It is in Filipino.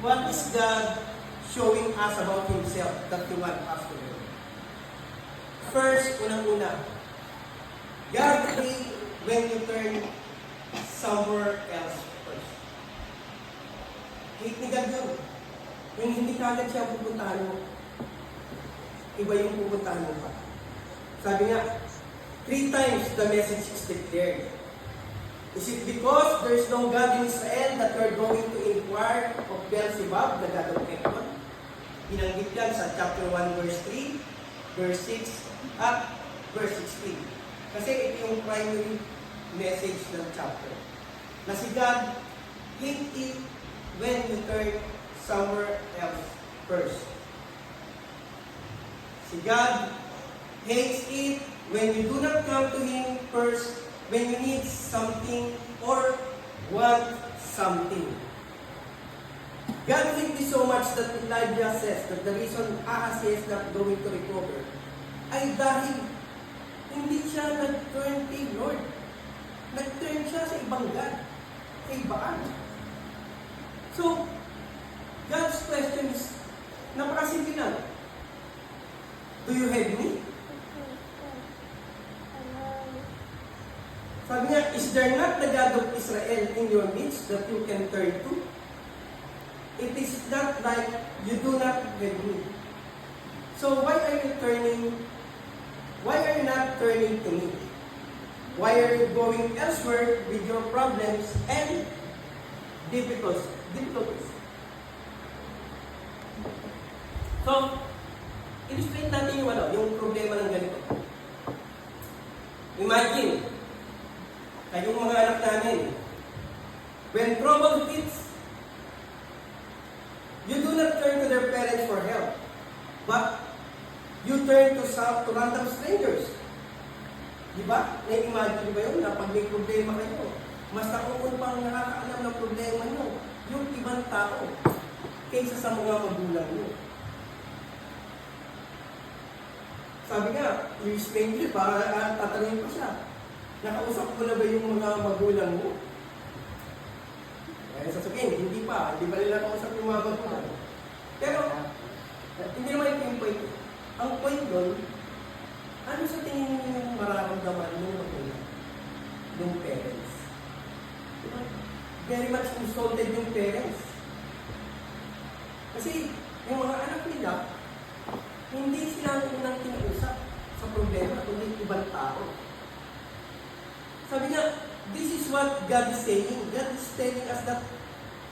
What is God showing us about Himself that He wants us to know? First, unang-una, God will when you turn somewhere else first. Hate ni God yun. Yung hindi ka agad siya pupuntahan mo, iba yung pupuntahan mo pa. Sabi nga, 3 times the message is declared. Is it because there is no God in Israel that you are going to inquire of Beelzebub, the God of Ekron? Binanggit yan sa chapter 1, verse 3, verse 6, at verse 16. Kasi ito yung primary message ng chapter. Na si God hate it when you turn somewhere else first. Si God hates it when you do not come to Him first when you need something or want something. God hates it so much that Elijah says that the reason Ahaz is not going to recover ay dahil hindi siya nag-turn kay Lord. Nag-turn siya sa ibang God, kay Baal. So, God's question is, napakasimple lang. Do you have me? Sabi niya, is there not the God of Israel in your midst that you can turn to? It is not like you do not have me. So why are you not turning to me? Why are you going elsewhere with your problems and difficulties? So, illustrate natin yung problema ng ganito. Imagine, kayong mga anak namin, when trouble hits, you do not turn to their parents for help, but you turn to random strangers. Diba? Na-imagine ba yun na pag may problema kayo, mas nakuun pang nakakaalam ng problema nyo, yung ibang tao, kaysa sa mga magulang nyo. Sabi nga, yung stranger, para tatanungin pa siya, nakausap mo na ba yung mga magulang mo? Eh, sasabihin, hindi pa nila nakausap yung mga magulang. Pero, hindi naman ito yung point. Ang point doon, ano sa tingin mo yung mararamdaman ng magulang? Yung parents. Diba? Very much insulted yung parents. Kasi, yung mga anak nila, hindi sila ang unang kinausap sa problema, kundi ibang tao. Sabi niya, this is what God is saying. God is telling us that